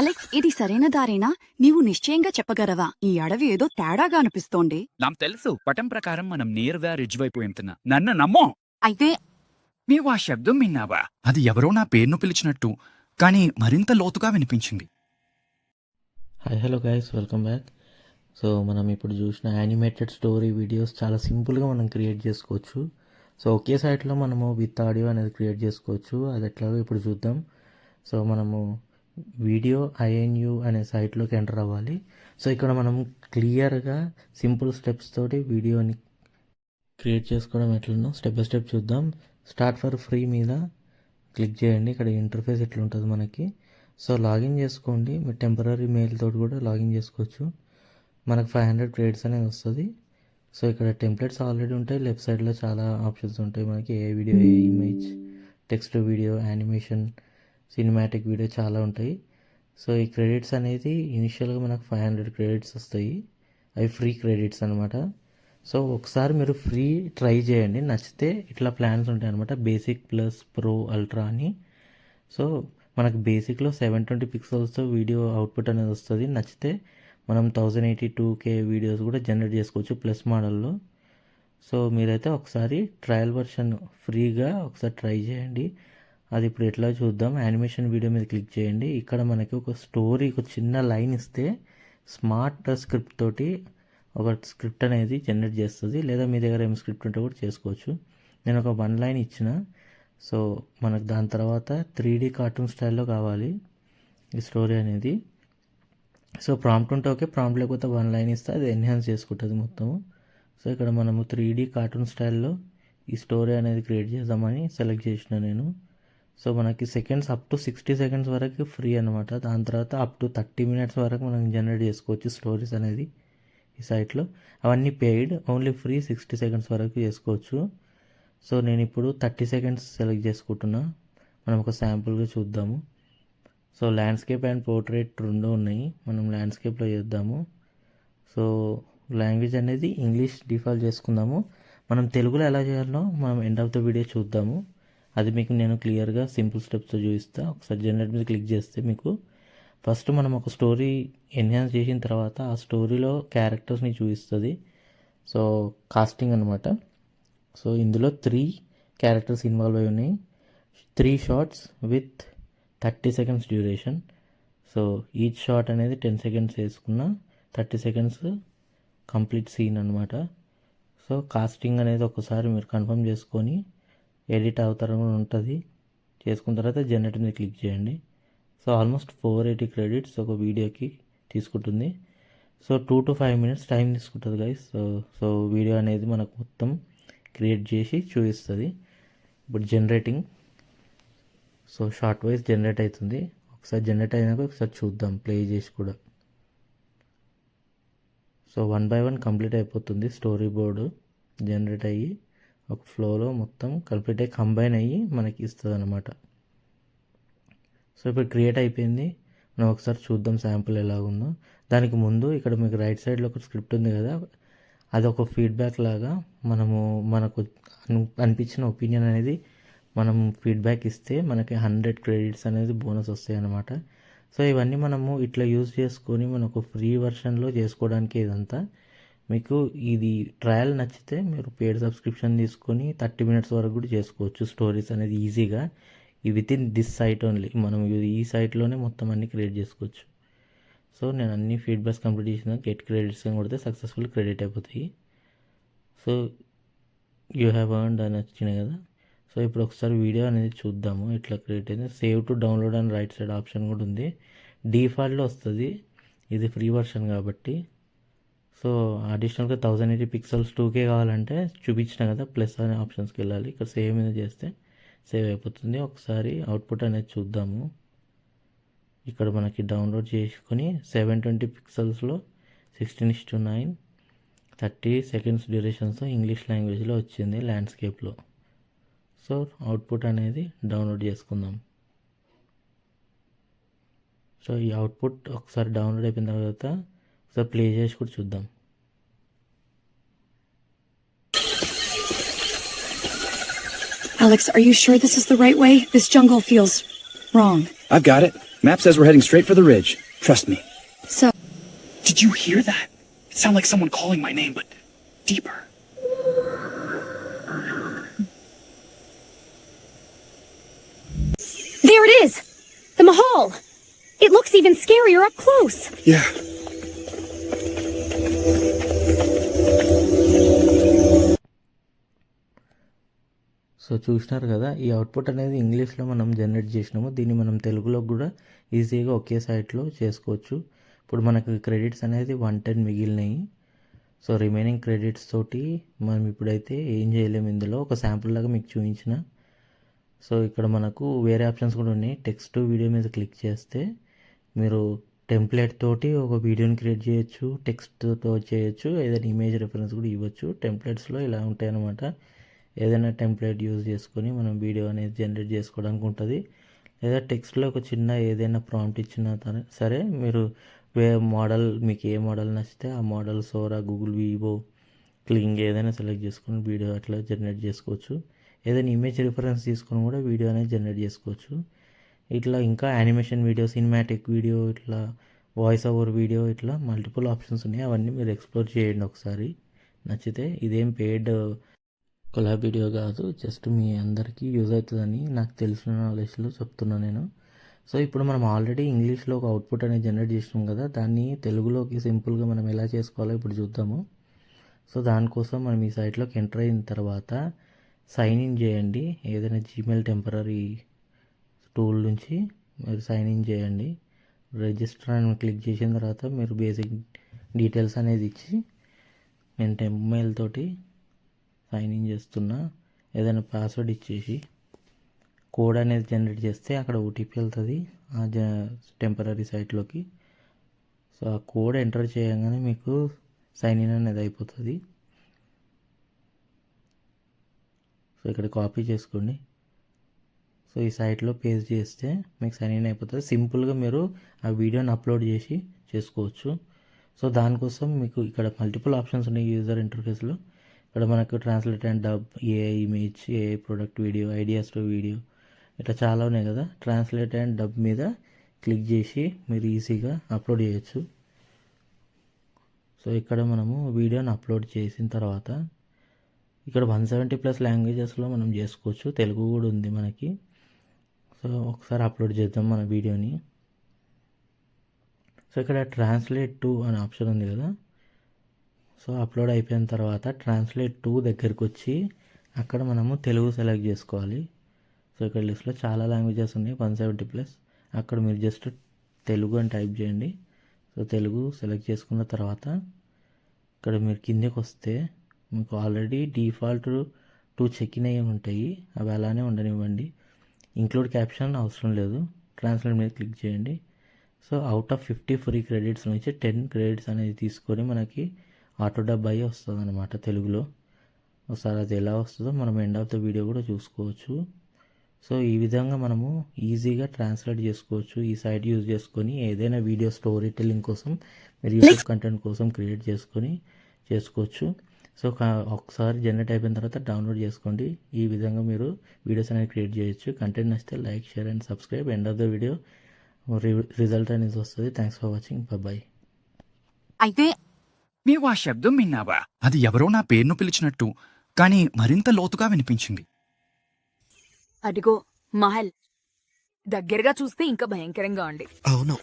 Alex, ఇది సరైన దారేనా? నీవు నిశ్చయంగా చెప్పగలవా? ఈ అడవి ఏదో తేడాగా అనిపిస్తోంది. నాకు తెలుసు, పటం ప్రకారం మనం నేరుగా రిడ్జ్ వైపు వెళ్తున్నా. నన్ను నమ్మో. అయితే నీవు ఆ శబ్దం విన్నావా? అది ఎవరో నా పేరును పిలిచినట్టు, కానీ మరింత లోతుగా వినిపించింది. Hi hello guys, welcome back. So మనం ఇప్పుడు చూసిన యానిమేటెడ్ స్టోరీ వీడియోస్ చాలా సింపుల్గా మనం క్రియేట్ చేసుకోవచ్చు. సో ఒకే సైట్లో మనము విత్ ఆడియో అనేది క్రియేట్ చేసుకోవచ్చు. అది ఎట్లాగో ఇప్పుడు చూద్దాం. సో మనము వీడియో INU అనే సైట్లోకి ఎంటర్ అవ్వాలి. సో ఇక్కడ మనం క్లియర్గా సింపుల్ స్టెప్స్ తోటి వీడియోని క్రియేట్ చేసుకోవడం ఎట్లనో స్టెప్ బై స్టెప్ చూద్దాం. స్టార్ట్ ఫర్ ఫ్రీ మీద క్లిక్ చేయండి. ఇక్కడ ఇంటర్ఫేస్ ఎట్లా ఉంటుంది మనకి. సో లాగిన్ చేసుకోండి. మీరు టెంపరీ మెయిల్ తోటి కూడా లాగిన్ చేసుకోవచ్చు. మనకు 500 క్రెడిట్స్ అనేది వస్తుంది. సో ఇక్కడ టెంప్లెట్స్ ఆల్రెడీ ఉంటాయి. లెఫ్ట్ సైడ్లో చాలా ఆప్షన్స్ ఉంటాయి మనకి. ఏ వీడియో, ఏ image, text video, animation, cinematic video చాలా ఉంటాయి. సో ఈ క్రెడిట్స్ అనేది ఇనిషియల్గా మనకు 500 క్రెడిట్స్ వస్తాయి. అవి ఫ్రీ క్రెడిట్స్ అనమాట. సో ఒకసారి మీరు ఫ్రీ ట్రై చేయండి. నచ్చితే ఇట్లా ప్లాన్స్ ఉంటాయి అనమాట. బేసిక్ ప్లస్ ప్రో అల్ట్రా అని. సో మనకు బేసిక్లో 720 పిక్సెల్స్తో వీడియో అవుట్పుట్ అనేది వస్తుంది. నచ్చితే మనం 1082K వీడియోస్ కూడా జనరేట్ చేసుకోవచ్చు ప్లస్ మోడల్లో. సో మీరైతే ఒకసారి ట్రయల్ వర్షన్ ఫ్రీగా ఒకసారి ట్రై చేయండి. అది ఇప్పుడు ఎట్లా చూద్దాం. యానిమేషన్ వీడియో మీద క్లిక్ చేయండి. ఇక్కడ మనకి ఒక స్టోరీ, ఒక చిన్న లైన్ ఇస్తే స్మార్ట్ స్క్రిప్ట్ తోటి ఒక స్క్రిప్ట్ అనేది జనరేట్ చేస్తుంది. లేదా మీ దగ్గర ఏం స్క్రిప్ట్ ఉంటే కూడా చేసుకోవచ్చు. నేను ఒక 1 లైన్ ఇచ్చిన. సో మనకు దాని తర్వాత 3D కార్టూన్ స్టైల్లో కావాలి ఈ స్టోరీ అనేది. సో ప్రాంప్ట్ ఉంటే ఓకే, ప్రాంప్ట్ లేకపోతే 1 లైన్ ఇస్తే అది ఎన్హాన్స్ చేసుకుంటుంది మొత్తము. సో ఇక్కడ మనము 3D కార్టూన్ స్టైల్లో ఈ స్టోరీ అనేది క్రియేట్ చేద్దామని సెలెక్ట్ చేసిన నేను. సో మనకి సెకండ్స్ అప్ టు 60 సెకండ్స్ వరకు ఫ్రీ అనమాట. దాని తర్వాత అప్ టు 30 మినిట్స్ వరకు మనం జనరేట్ చేసుకోవచ్చు స్టోరీస్ అనేది ఈ సైట్లో. అవన్నీ పెయిడ్, ఓన్లీ ఫ్రీ 60 సెకండ్స్ వరకు చేసుకోవచ్చు. సో నేను ఇప్పుడు 30 సెకండ్స్ సెలెక్ట్ చేసుకుంటున్నా. మనం ఒక శాంపుల్గా చూద్దాము. సో ల్యాండ్స్కేప్ అండ్ పోర్ట్రేట్ రెండు ఉన్నాయి. మనం ల్యాండ్స్కేప్లో చేద్దాము. సో లాంగ్వేజ్ అనేది ఇంగ్లీష్ డిఫాల్ట్ చేసుకుందాము. మనం తెలుగులో ఎలా చేయాలో మనం ఎండ్ ఆఫ్ ద వీడియో చూద్దాము. అది మీకు నేను క్లియర్గా సింపుల్ స్టెప్స్తో చూపిస్తా. ఒకసారి జనరేట్ మీద క్లిక్ చేస్తే మీకు ఫస్ట్ మనం ఒక స్టోరీ ఎన్హాన్స్ చేసిన తర్వాత ఆ స్టోరీలో క్యారెక్టర్స్ని చూపిస్తుంది. సో కాస్టింగ్ అనమాట. సో ఇందులో 3 క్యారెక్టర్స్ ఇన్వాల్వ్ అయి ఉన్నాయి. 3 shots with 30 seconds duration. So each short అనేది 10 సెకండ్స్ వేసుకున్న 30 సెకండ్స్ కంప్లీట్ సీన్ అనమాట. సో కాస్టింగ్ అనేది ఒకసారి మీరు కన్ఫర్మ్ చేసుకొని ఎడిట్ అవుతారని ఉంటుంది. చేసుకున్న తర్వాత జనరేట్ మీద క్లిక్ చేయండి. సో ఆల్మోస్ట్ 480 క్రెడిట్స్ ఒక వీడియోకి తీసుకుంటుంది. సో 2 to 5 మినిట్స్ టైం తీసుకుంటుంది గైస్. సో వీడియో అనేది మనకు మొత్తం క్రియేట్ చేసి చూపిస్తుంది. ఇప్పుడు generating. So short wise generate అవుతుంది. ఒకసారి జనరేట్ అయినాక ఒకసారి చూద్దాం ప్లే చేసి కూడా. సో 1 by 1 కంప్లీట్ అయిపోతుంది. స్టోరీ బోర్డు జనరేట్ అయ్యి ఒక ఫ్లోలో మొత్తం కంప్లీట్ అయ్యి కంబైన్ అయ్యి మనకి ఇస్తుంది అనమాట. సో ఇప్పుడు క్రియేట్ అయిపోయింది. మనం ఒకసారి చూద్దాం శాంపుల్ ఎలాగుందో. దానికి ముందు ఇక్కడ మీకు రైట్ సైడ్లో ఒక స్క్రిప్ట్ ఉంది కదా, అది ఒక ఫీడ్బ్యాక్ లాగా మనకు అనిపించిన ఒపీనియన్ అనేది మనం ఫీడ్బ్యాక్ ఇస్తే మనకి 100 క్రెడిట్స్ అనేది బోనస్ వస్తాయి అన్నమాట. సో ఇవన్నీ మనము ఇట్లా యూజ్ చేసుకొని మనకు ఫ్రీ వర్షన్లో చేసుకోవడానికి ఇదంతా. మీకు ఇది ట్రయల్ నచ్చితే మీరు పెయిడ్ సబ్స్క్రిప్షన్ తీసుకొని 30 మినిట్స్ వరకు కూడా చేసుకోవచ్చు స్టోరీస్ అనేది ఈజీగా. With in this site only. మనం ఈ సైట్లోనే మొత్తం అన్ని క్రియేట్ చేసుకోవచ్చు. సో నేను అన్ని ఫీడ్బ్యాక్స్ కంప్లీట్ చేసిన గెట్ క్రెడిట్స్ అని కొడితే సక్సెస్ఫుల్ క్రెడిట్ అయిపోతాయి. సో యూ హ్యావ్ ఎర్న్డ్ అని వచ్చినాయి కదా. సో ఇప్పుడు ఒకసారి వీడియో అనేది చూద్దాము ఎట్లా క్రియేట్ అయింది. సేవ్ టు డౌన్లోడ్ అని రైట్ సైడ్ ఆప్షన్ కూడా ఉంది. డిఫాల్ట్లో వస్తుంది, ఇది ఫ్రీ వర్షన్ కాబట్టి. సో అడిషనల్గా 1080 పిక్సెల్స్ 2K కావాలంటే చూపించిన కదా ప్లస్ అనే ఆప్షన్స్కి వెళ్ళాలి. ఇక్కడ సేవ్ మీద చేస్తే సేవ్ అయిపోతుంది. ఒకసారి అవుట్పుట్ అనేది చూద్దాము. ఇక్కడ మనకి డౌన్లోడ్ చేసుకొని 720 పిక్సెల్స్లో 16:9 30 సెకండ్స్ డ్యూరేషన్స్తో ఇంగ్లీష్ లాంగ్వేజ్లో వచ్చింది ల్యాండ్స్కేప్లో. సో అవుట్పుట్ అనేది డౌన్లోడ్ చేసుకుందాం. సో ఈ అవుట్పుట్ ఒకసారి డౌన్లోడ్ అయిపోయిన తర్వాత ఒకసారి ప్లే చేసి కూడా చూద్దాం. Alex, are you sure this is the right way? This jungle feels wrong. I've got it. Map says we're heading straight for the ridge. Trust me. So, Did you hear that? It sounded like someone calling my name, but deeper. There it is! The Mahal! It looks even scarier up close. Yeah. So చూసినారు కదా, ఈ output అనేది ఇంగ్లీష్లో మనం generate చేసినాము. దీన్ని మనం తెలుగులో కూడా ఈజీగా ఒకే సైట్లో చేసుకోవచ్చు. ఇప్పుడు మనకు క్రెడిట్స్ అనేది 110 మిగిలినాయి. సో రిమైనింగ్ క్రెడిట్స్ తోటి మనం ఇప్పుడైతే ఏం చేయలేము. ఇందులో ఒక శాంపుల్ లాగా మీకు చూపించిన. సో ఇక్కడ మనకు వేరే ఆప్షన్స్ కూడా ఉన్నాయి. టెక్స్ట్ టు వీడియో మీద క్లిక్ చేస్తే మీరు టెంప్లెట్ తోటి ఒక వీడియోని క్రియేట్ చేయొచ్చు, టెక్స్ట్తో చేయొచ్చు, ఏదైనా ఇమేజ్ రెఫరెన్స్ కూడా ఇవ్వచ్చు. టెంప్లెట్స్లో ఇలా ఉంటాయి అన్నమాట. ఏదైనా టెంప్లెట్ యూజ్ చేసుకొని మనం వీడియో అనేది జనరేట్ చేసుకోవడానికి ఉంటుంది. లేదా టెక్స్ట్లో ఒక చిన్న ఏదైనా ప్రాంప్ట్ ఇచ్చినా సరే మీరు మోడల్, మీకు ఏ మోడల్ నచ్చితే ఆ మోడల్, సోరా, గూగుల్, వివో, క్లింగ్ ఏదైనా సెలెక్ట్ చేసుకొని వీడియో అట్లా జనరేట్ చేసుకోవచ్చు. ఏదైనా ఇమేజ్ రిఫరెన్స్ తీసుకొని కూడా వీడియో అనేది జనరేట్ చేసుకోవచ్చు. ఇట్లా ఇంకా యానిమేషన్ వీడియో, సినిమాటిక్ వీడియో, ఇట్లా వాయిస్ ఓవర్ వీడియో, ఇట్లా మల్టిపుల్ ఆప్షన్స్ ఉన్నాయి. అవన్నీ మీరు ఎక్స్ప్లోర్ చేయండి ఒకసారి నచ్చితే. ఇదేం పెయిడ్ కొలాబ్ వీడియో కాదు, జస్ట్ మీ అందరికీ యూజ్ అవుతుందని నాకు తెలిసిన నాలెడ్జ్లో చెప్తున్నాను నేను. సో ఇప్పుడు మనం ఆల్రెడీ ఇంగ్లీష్లో ఒక అవుట్పుట్ అనేది జనరేట్ చేసినాం కదా, దాన్ని తెలుగులోకి సింపుల్గా మనం ఎలా చేసుకోవాలో ఇప్పుడు చూద్దాము. సో దానికోసం మనం ఈ సైట్లోకి ఎంటర్ అయిన తర్వాత సైన్ ఇన్ చేయండి. ఏదైనా జీమెయిల్ టెంపరీ టూల్ నుంచి మీరు సైన్ ఇన్ చేయండి. రిజిస్టర్ అని క్లిక్ చేసిన తర్వాత మీరు బేసిక్ డీటెయిల్స్ అనేది ఇచ్చి, నేను టెంప్మెయిల్ తోటి సైన్ ఇన్ చేస్తున్నా, ఏదైనా పాస్వర్డ్ ఇచ్చేసి కోడ్ అనేది జనరేట్ చేస్తే అక్కడ ఓటీపీ వెళ్తుంది ఆ టెంపరీ సైట్లోకి. సో ఆ కోడ్ ఎంటర్ చేయగానే మీకు సైన్ ఇన్ అనేది అయిపోతుంది. సో ఇక్కడ కాపీ చేసుకోండి. సో ఈ సైట్లో పేస్ట్ చేస్తే మీకు సైన్ ఇన్ అయిపోతుంది. సింపుల్గా మీరు ఆ వీడియోని అప్లోడ్ చేసి చేసుకోవచ్చు. సో దానికోసం మీకు ఇక్కడ మల్టిపుల్ ఆప్షన్స్ ఉన్నాయి యూజర్ ఇంటర్ఫేస్లో. ఇక్కడ మనకు translate and dub, AI image, AI product video, ideas to video, ఇట్లా చాలా ఉన్నాయి కదా. ట్రాన్స్లేట్ అండ్ డబ్ మీద క్లిక్ చేసి మీరు ఈజీగా అప్లోడ్ చేయొచ్చు. సో ఇక్కడ మనము వీడియోని అప్లోడ్ చేసిన తర్వాత ఇక్కడ 170+ లాంగ్వేజెస్లో మనం చేసుకోవచ్చు. తెలుగు కూడా ఉంది మనకి. సో ఒకసారి అప్లోడ్ చేద్దాం మన వీడియోని. సో ఇక్కడ ట్రాన్స్లేట్ టు అనే ఆప్షన్ ఉంది కదా. సో అప్లోడ్ అయిపోయిన తర్వాత ట్రాన్స్లేట్ టు దగ్గరికి వచ్చి అక్కడ మనము తెలుగు సెలెక్ట్ చేసుకోవాలి. సో ఇక్కడ లిస్ట్లో చాలా లాంగ్వేజెస్ ఉన్నాయి, 170+. అక్కడ మీరు జస్ట్ తెలుగు అని టైప్ చేయండి. సో తెలుగు సెలెక్ట్ చేసుకున్న తర్వాత ఇక్కడ మీరు కిందకి వస్తే మీకు ఆల్రెడీ డిఫాల్ట్ 2 చెక్ ఇన్ అయ్యి ఉంటాయి, అవి అలానే ఉండనివ్వండి. ఇంక్లూడ్ క్యాప్షన్ అవసరం లేదు. ట్రాన్స్లేట్ మీద క్లిక్ చేయండి. So out of 50 free credits నుంచి 10 క్రెడిట్స్ అనేది తీసుకొని మనకి ఆటో డబ్ అయ్యి వస్తుంది అనమాట తెలుగులో. ఒకసారి అది ఎలా వస్తుందో మనం ఎండ్ ఆఫ్ ద వీడియో కూడా చూసుకోవచ్చు. సో ఈ విధంగా మనము ఈజీగా ట్రాన్స్లేట్ చేసుకోవచ్చు. ఈ సైట్ యూజ్ చేసుకొని ఏదైనా వీడియో స్టోరీ టెల్లింగ్ కోసం మీరు యూట్యూబ్ కంటెంట్ కోసం క్రియేట్ చేసుకొని చేసుకోవచ్చు. సో ఒకసారి జనరేట్ అయిపోయిన తర్వాత డౌన్లోడ్ చేసుకోండి. ఈ విధంగా మీరు వీడియోస్ అనేది క్రియేట్ చేయొచ్చు. కంటెంట్ నచ్చితే like, share and subscribe. End of the video result అనేది వస్తుంది. Thanks for watching. బాయ్. అయితే నీవు ఆ శబ్దం విన్నావా? అది ఎవరో నా పేరును పిలిచినట్టు, కానీ మరింత లోతుగా వినిపించింది. అదిగో మహల్. దగ్గరగా చూస్తే ఇంకా భయంకరంగా ఉంది. అవును,